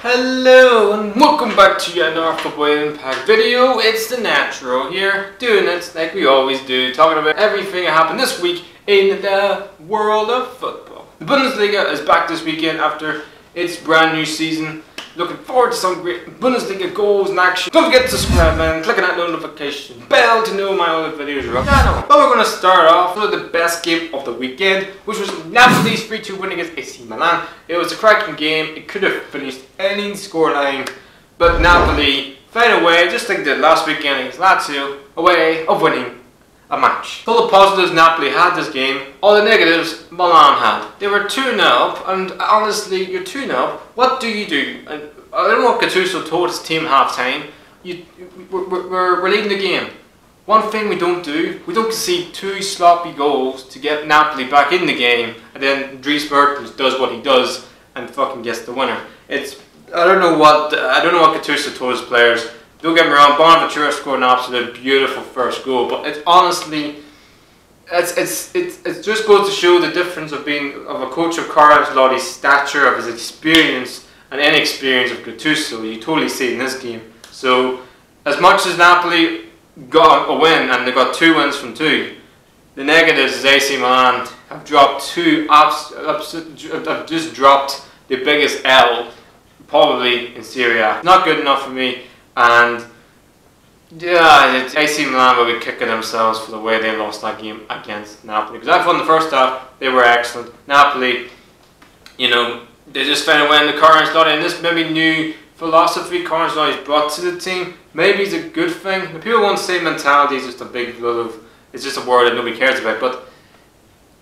Hello and welcome back to yet another Football Impact video. It's the Natural here, doing it like we always do, talking about everything that happened this week in the world of football. The Bundesliga is back this weekend after its brand new season. Looking forward to some great Bundesliga goals and action. Don't forget to subscribe and click on that notification bell to know my other videos are up. But we're going to start off with the best game of the weekend, which was Napoli's 3-2 win against AC Milan. It was a cracking game. It could have finished any scoreline, but Napoli found a way, just like they did last weekend against Lazio, a way of winning a match. Full of positives, Napoli had this game. All the negatives, Milan had. They were 2-0 up, and honestly, you're 2-0 up. What do you do? And I don't know what Gattuso told his team half time. We're leading the game. One thing we don't do, we don't concede two sloppy goals to get Napoli back in the game, and then Dries Mertens does what he does and fucking gets the winner. I don't know what Gattuso told his players. Don't get me wrong, Bonaventura scored an absolute beautiful first goal, but it's honestly, it just goes to show the difference of a coach of Carlo Ancelotti's stature, of his experience and inexperience of Gattuso. You totally see it in this game. So, as much as Napoli got a win and they got 2 wins from 2, the negatives is AC Milan have dropped have just dropped the biggest L probably in Serie. Not good enough for me. And yeah, AC Milan will be kicking themselves for the way they lost that game against Napoli. Because I thought in the first half they were excellent. Napoli, they just found a way in the Carlo Ancelotti, and this maybe new philosophy Carlo Ancelotti's brought to the team. Maybe it's a good thing. The people won't say mentality is just a big it's just a word that nobody cares about, but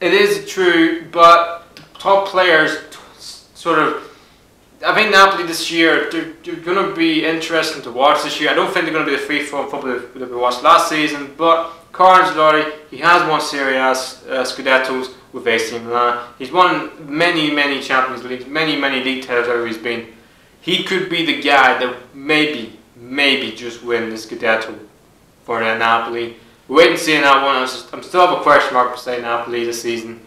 it is true. But the top players sort of. I think Napoli this year, they're going to be interesting to watch this year. I don't think they're going to be the free-flowing football that we watched last season, but Carlo Ancelotti, he has won Serie A Scudettos with AC Milan. He's won many Champions Leagues, many league titles wherever he's been. He could be the guy that maybe just win the Scudetto for Napoli. We're waiting to see on that one. I'm still have a question mark for say Napoli this season,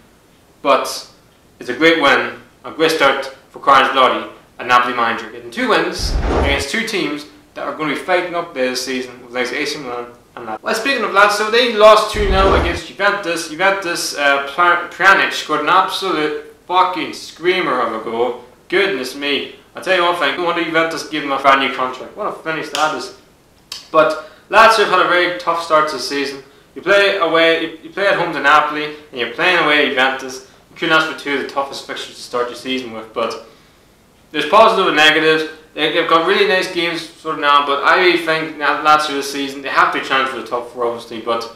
but it's a great win, a great start for Carlo Ancelotti. A Napoli manager getting 2 wins against 2 teams that are going to be fighting up there this season with AC Milan and Lazio. Well, speaking of Lazio, they lost 2-0 against Juventus. Pjanic scored an absolute fucking screamer of a goal. Goodness me. I'll tell you one thing, no wonder Juventus give him a brand new contract. What a finish that is. But Lazio have had a very tough start to the season. You play away, you play at home to Napoli, and you're playing away at Juventus. You couldn't ask for 2 of the toughest fixtures to start your season with, but there's positive and negatives. They've got really nice games sort of now, but I really think Lazio this season, they have to challenge for the top 4 obviously, but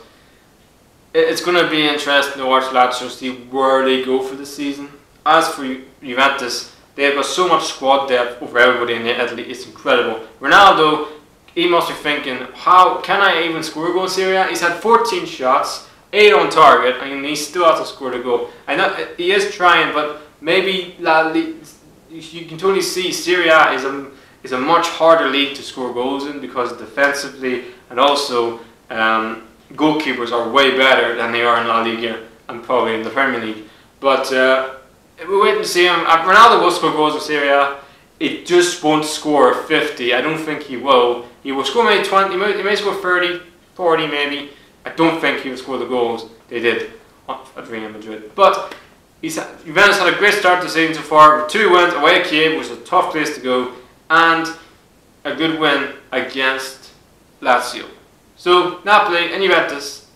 it's going to be interesting to watch Lazio, see where they go for the season. As for Juventus, they've got so much squad depth over everybody in Italy, it's incredible. Ronaldo, he must be thinking, how can I even score a goal in Serie A? He's had 14 shots, 8 on target, and he still hasn't scored a goal. I know he is trying, but maybe you can totally see Serie A is a much harder league to score goals in, because defensively and also goalkeepers are way better than they are in La Liga and probably in the Premier League. But we're waiting to see him. Ronaldo will score goals in Serie A. It just won't score 50. I don't think he will. He will score maybe 20. He may score 30, 40 maybe. I don't think he will score the goals they did at Real Madrid. But Juventus had a great start to the season so far, with 2 wins away at Kiev, which was a tough place to go, and a good win against Lazio. So Napoli and Juventus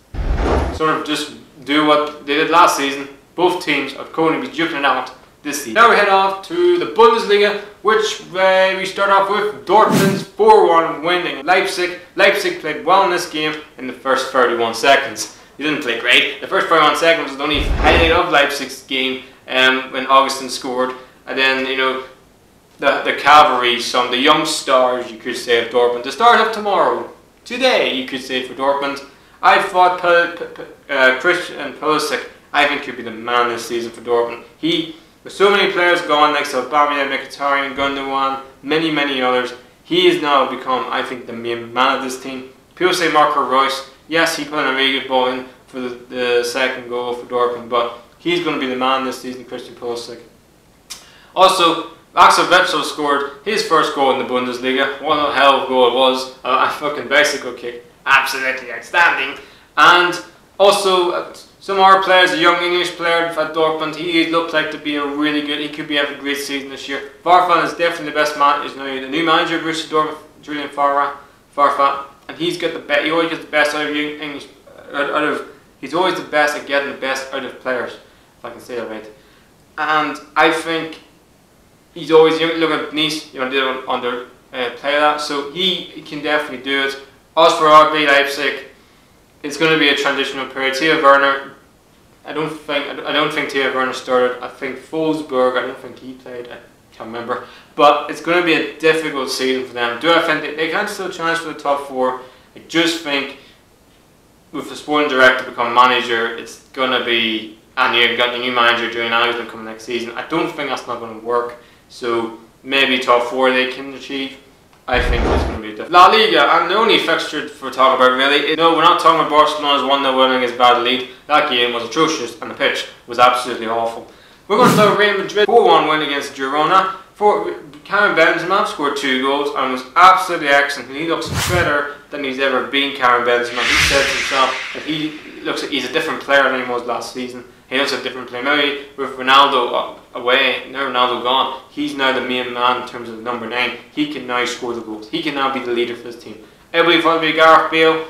sort of just do what they did last season. Both teams are going to be duking it out this season. Now we head off to the Bundesliga, which we start off with Dortmund's 4-1 win. Leipzig played well in this game in the first 31 seconds. He didn't play great. The first 31 seconds was the only highlight of Leipzig's game when Augustin scored. And then, the cavalry, the young stars, you could say, of Dortmund. The start of tomorrow, today, you could say, for Dortmund. I thought Christian Pulisic, I think, could be the man this season for Dortmund. With so many players gone, like Aubameyang, Mkhitaryan, Gundogan, many others, he has now become, I think, the main man of this team. People say Marco Reus. Yes, he put in a really good ball in for the second goal for Dortmund, but he's going to be the man this season, Christian Pulisic. Also, Axel Witsel scored his first goal in the Bundesliga. What a hell of a goal it was. A fucking bicycle kick. Absolutely outstanding. And also, some of our players, a young English player at Dortmund, he looked like to be a really good, he could be having a great season this year. Farfan is definitely the best man, is now the new manager of Borussia Dortmund, Julian Farfan, and he always gets the best out of English, he's always the best at getting the best out of players, if I can say that right. And I think he's always, you look at Nice, you know, under play that, so he can definitely do it. As for RB Leipzig, it's going to be a transitional period. Theo Werner, I don't think Theo Werner started. I think Wolfsburg, I don't think he played. I can't remember. But it's going to be a difficult season for them. Do I think they can still challenge for the top 4? I just think with the sporting director become manager, it's going to be, and you've got the new manager Julian Nagelsmann coming next season. I don't think that's not going to work. So maybe top 4 they can achieve. I think it's going to be difficult. La Liga, and the only fixture for talk about really, no, we're not talking about Barcelona's 1-0 winning against Valladolid. That game was atrocious and the pitch was absolutely awful. We're going to start with Real Madrid 4-1 win against Girona. Karim Benzema scored 2 goals and was absolutely excellent. He looks better than he's ever been, Karim Benzema. He said himself that he's a different player than he was last season. He looks a different player. Maybe with Ronaldo away, now Ronaldo gone, he's now the main man in terms of number 9. He can now score the goals. He can now be the leader for this team. Everybody thought it would be Gareth Bale.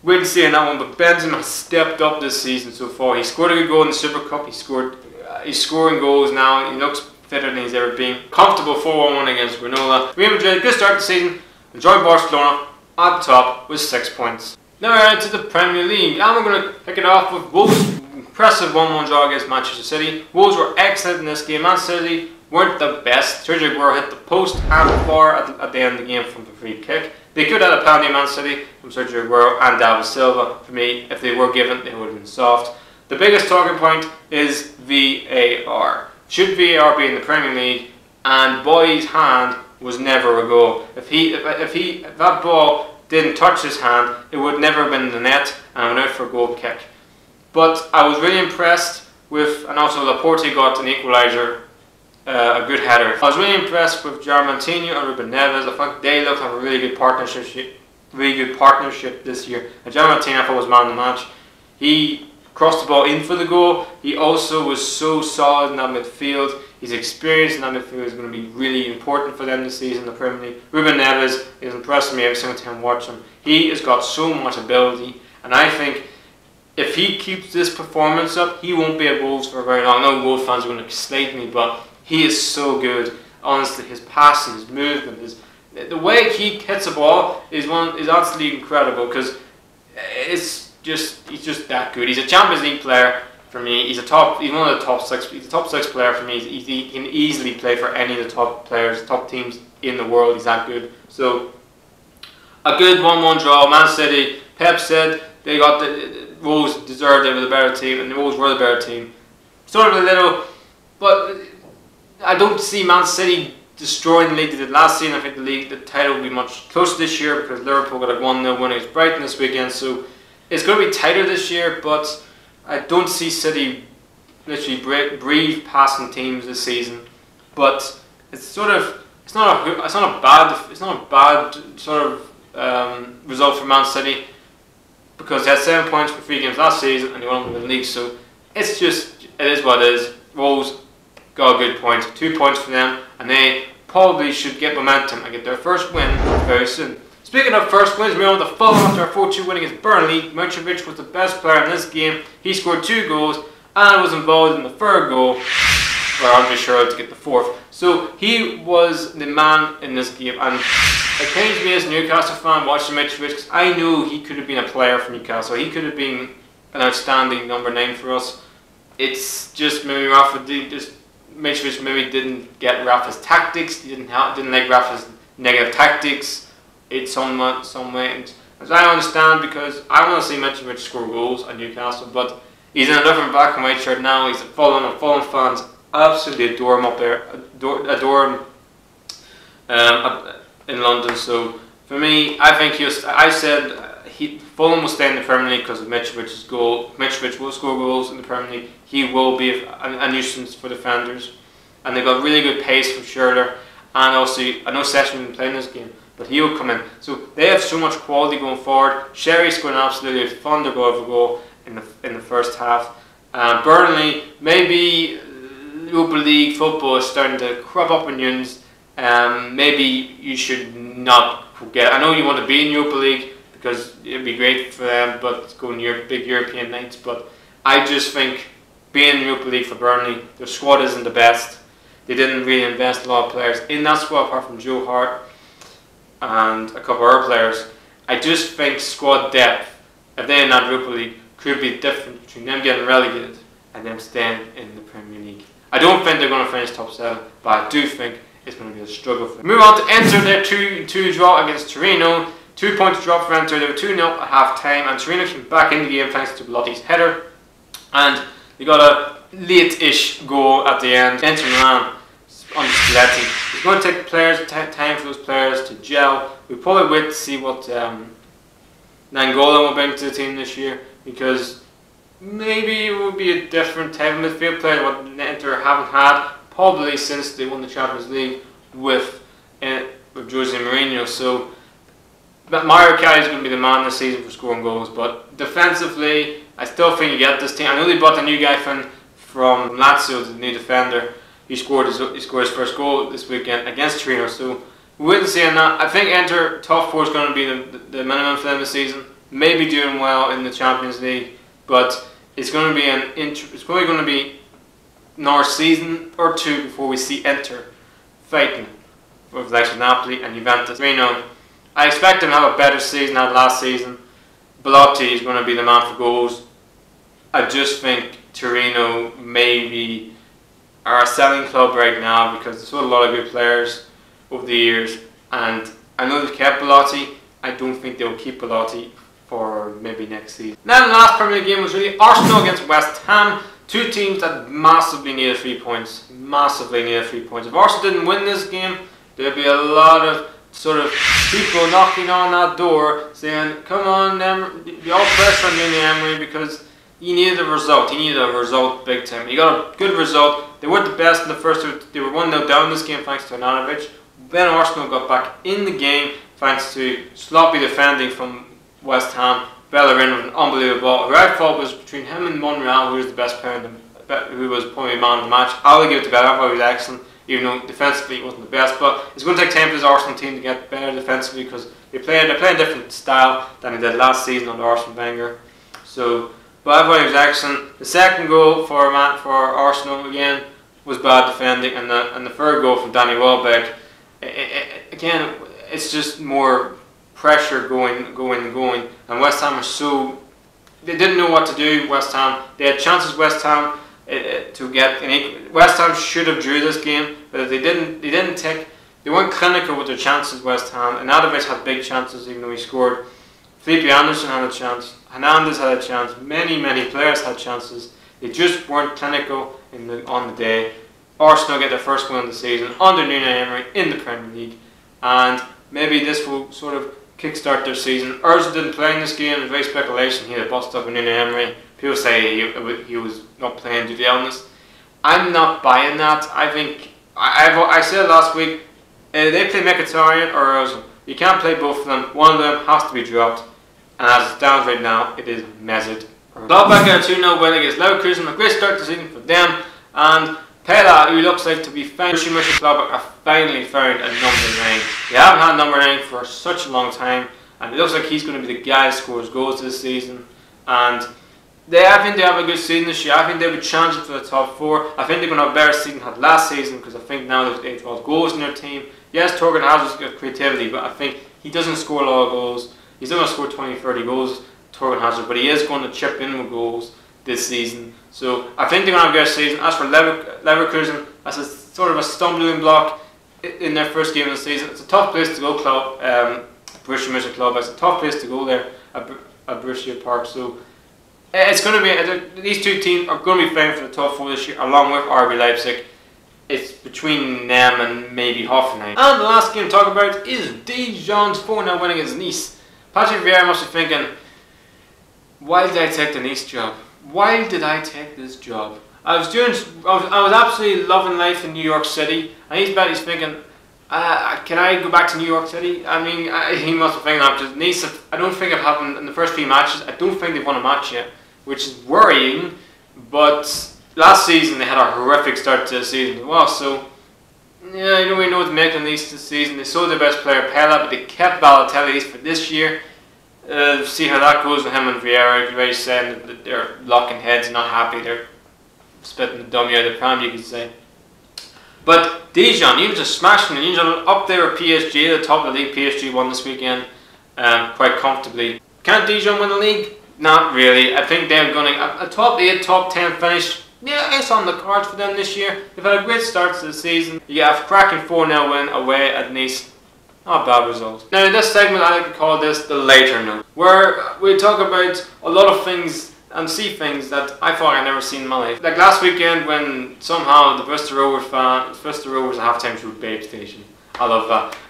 Wait and see on that one, but Benzema has stepped up this season so far. He scored a good goal in the Super Cup. He's scoring goals now. He looks fitter than he's ever been. Comfortable 4-1 against Granola. Real Madrid, good start to the season. Enjoy Barcelona at the top with 6 points. Now we're on to the Premier League, and we're going to pick it off with Wolves' impressive 1-1 draw against Manchester City. Wolves were excellent in this game. Man City weren't the best. Sergio Aguero hit the post and the bar at the end of the game from the free kick. They could have had a penalty, Man City, from Sergio Aguero and David Silva. For me, if they were given, they would have been soft. The biggest talking point is VAR. Should VAR be in the Premier League? And Boy's hand was never a goal. If that ball didn't touch his hand, it would never have been in the net and went out for a goal kick. But I was really impressed with, and also Laporte got an equaliser, a good header. I was really impressed with Jarmantinho and Ruben Neves. I think they look like a really good partnership this year. And Jarmantinho, I thought, was man of the match. He crossed the ball in for the goal. He also was so solid in that midfield. His experience in that midfield is going to be really important for them this season in the Premier League. Ruben Neves is impressing me every single time I watch him. He has got so much ability, and I think if he keeps this performance up, he won't be at Wolves for very long. No Wolves fans are going to slate me, but he is so good. Honestly, his passing, his movement, the way he hits a ball is absolutely incredible, because he's just that good. He's a Champions League player for me. He's one of the top 6. He's a top 6 player for me. He can easily play for any of the top teams in the world. He's that good. So a good 1-1 draw. Man City. Pep said they got Wolves deserved, they were the better team, and the Wolves were the better team. Sort of a little, but I don't see Man City destroying the league they did last season. I think the title will be much closer this year because Liverpool got a 1-0 win against Brighton this weekend. So it's going to be tighter this year, but I don't see City literally breathe passing teams this season. But it's not a bad sort of result for Man City, because they had 7 points for 3 games last season and they won the league. So it is what it is. Wolves got a good point, 2 points for them, and they probably should get momentum and get their first win very soon. Speaking of first wins, we on the Fulham after our 4-2 win against Burnley. Mitrovic was the best player in this game. He scored 2 goals and was involved in the 3rd goal, where Andre Sherwood to get the 4th. So he was the man in this game, and it pains me as a Newcastle fan watching Mitrovic, because I knew he could have been a player for Newcastle. He could have been an outstanding number 9 for us. It's just maybe Mitrovic maybe didn't get Rafa's tactics. He didn't like Rafa's negative tactics. It's some way, as I understand, because I want to see Mitrovic score goals at Newcastle, but he's in a different black and white shirt now. He's a Fulham fans absolutely adore him up there, adore him in London. So for me, I think Fulham will stay in the Premier League because of Mitrovic's goal. Mitrovic will score goals in the Premier League. He will be a nuisance for defenders. and they got really good pace from Schürrle, and also I know Session didn't play in this game, but he will come in. So they have so much quality going forward. Serie scored an absolutely thunderbolt of a goal in the first half. Burnley, maybe Europa League football is starting to crop up in Yuns. Maybe you should not forget. I know you want to be in Europa League because it'd be great for them, but going to big European nights. But I just think being in Europa League for Burnley, their squad isn't the best. They didn't really invest a lot of players in that squad apart from Joe Hart and a couple of other players. I just think squad depth, if they're in that Europa League, could be different between them getting relegated and them staying in the Premier League. I don't think they're going to finish top 7, but I do think it's going to be a struggle for them. Move on to Inter, their 2-2 draw against Torino. 2 points drop for Inter. They were 2-0 at half time, and Torino came back in the game thanks to Belotti's header. And they got a late-ish goal at the end. Inter Milan on Spalletti. It's going to take time for those players to gel. We'll probably wait to see what Nangola will bring to the team this year, because maybe it will be a different type of midfield player what Inter haven't had probably since they won the Champions League with Jose Mourinho. So Mario Kari is going to be the man this season for scoring goals, but defensively I still think you get this team. I know they bought a new guy from Lazio, the new defender. He scored his first goal this weekend against Torino, so we wait and see on that. I think Inter top 4 is going to be the minimum for them this season. Maybe doing well in the Champions League, but it's going to be it's probably going to be another season or 2 before we see Inter fighting with the likes of Napoli and Juventus. I expect them to have a better season than last season. Belotti is going to be the man for goals. I just think Torino maybe are a selling club right now because they've sold a lot of good players over the years, and I know they've kept Belotti. I don't think they'll keep Belotti for maybe next season. Now the last Premier League game was really Arsenal against West Ham. 2 teams that massively needed 3 points. Massively needed 3 points. If Arsenal didn't win this game, there'd be a lot of sort of people knocking on that door saying, come on, you all pressure on Emery because he needed a result. He needed a result big time. He got a good result. They weren't the best in the first 2. They were 1-0 down this game thanks to Ananovich. Then Arsenal got back in the game thanks to sloppy defending from West Ham. Bellerin with an unbelievable ball. Who I thought was between him and Monreal, who was the best player, who was probably man of the match. I'll give it to Bellerin. I thought he was excellent, even though defensively he wasn't the best. But it's going to take time for this Arsenal team to get better defensively because they're playing a different style than they did last season under Arsene Wenger. So, but I thought he was excellent. The second goal for Arsenal again was bad defending, and the third goal from Danny Welbeck. Again, it's just more pressure going, and West Ham are they didn't know what to do. West Ham, they had chances. West Ham to get West Ham should have drew this game, but they didn't. They weren't clinical with their chances. West Ham, and Ananovich had big chances, even though he scored. Felipe Anderson had a chance. Hernandez had a chance. Many players had chances. They just weren't clinical on the day. Arsenal get their first win of the season under Unai Emery in the Premier League, and maybe this will sort of kickstart their season. Ozil didn't play in this game. There's very speculation he had a bust up in Unai Emery. People say he was not playing due to illness. I'm not buying that. I think I said last week they play Mkhitaryan or Ozil. You can't play both of them. One of them has to be dropped, and as it stands right now, it is Mesut. Gladbach got a 2-0 win against Leverkusen. A great start to the season for them, and Pella, who looks like to be fine. Gladbach have finally found a number 9. They haven't had number 9 for such a long time, and it looks like he's going to be the guy who scores goals this season. And I think they have a good season this year. I think they'll be challenging for the top 4. I think they're going to have a better season than last season because I think now there's 12 goals in their team. Yes, Torgan has got creativity, but I think he doesn't score a lot of goals. He's not going to score 20, 30 goals, Torgan Hazard, but he is going to chip in with goals this season. So I think they're going to have a better season. As for Leverkusen, that's a sort of a stumbling block in their first game of the season. It's a tough place to go, Borussia Mönchengladbach. It's a tough place to go there at Borussia Park. So it's going to be, these 2 teams are going to be fighting for the top 4 this year, along with RB Leipzig. It's between them and maybe Hoffenheim. And the last game to talk about is Dijon's 4-0 win against Nice. Patrick Vieira must be thinking, why did I take the Nice job? Why did I take this job? I was absolutely loving life in New York City, and he's thinking, can I go back to New York City? I mean, he must be thinking that because Nice, I don't think have happened in the first 3 matches. I don't think they've won a match yet, which is worrying. But last season they had a horrific start to the season as well. So yeah, you don't really know what to make of Nice this season. They sold their best player Pella, but they kept Balotelli for this year. See how that goes with him and Vieira. Everybody's saying that they're locking heads, not happy. They're spitting the dummy out of the pram, you could say. But Dijon, he was just smashing Dijon up there with PSG at the top of the league. PSG won this weekend quite comfortably. Can't Dijon win the league? Not really. I think they're going to a top 8, top 10 finish. Yeah, it's on the cards for them this year. They've had a great start to the season. You have a cracking 4-0 win away at Nice. Not a bad result. Now in this segment I like to call this the later note, where we talk about a lot of things and see things that I thought I'd never seen in my life. Like last weekend when somehow the Bristol Rovers at halftime through Babe Station. I love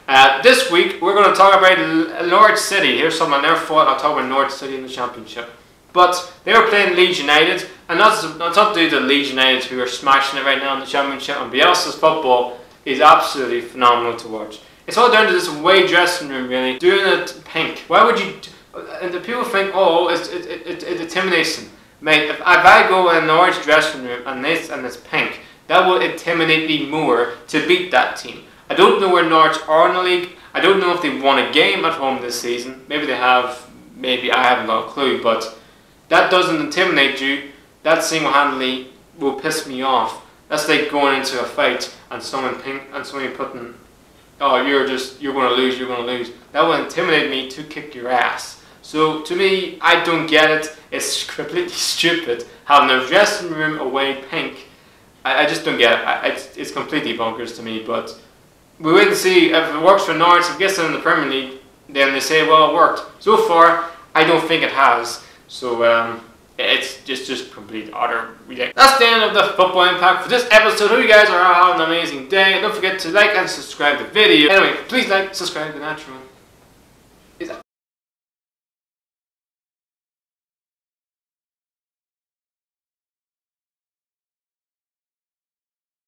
that. This week we're going to talk about Norwich City. Here's something I never thought I'd talk about Norwich City in the Championship. But they were playing Leeds United, and that's not due to Leeds United who are smashing it right now in the Championship, and Bielsa's football is absolutely phenomenal to watch. It's all down to this away dressing room, really, doing it pink. Why would you... And the people think, oh, it intimidates them. Mate, if I go in an orange dressing room and it's pink, that will intimidate me more to beat that team. I don't know where Norwich are in the league. I don't know if they've won a game at home this season. Maybe they have, maybe I haven't got a clue, but that doesn't intimidate you. That single-handedly will piss me off. That's like going into a fight and someone putting, oh, you're going to lose. That will intimidate me to kick your ass. So to me, I don't get it. It's completely stupid having a dressing room away pink. I just don't get it. It's completely bonkers to me. But we wait and see if it works for Norwich. If it gets them in the Premier League, then they say, well, it worked. So far, I don't think it has. So it's just complete utter ridiculous. That's the end of the Football Impact for this episode. Hope you guys are having an amazing day. Don't forget to like and subscribe the video. Anyway, please like, subscribe, the natural.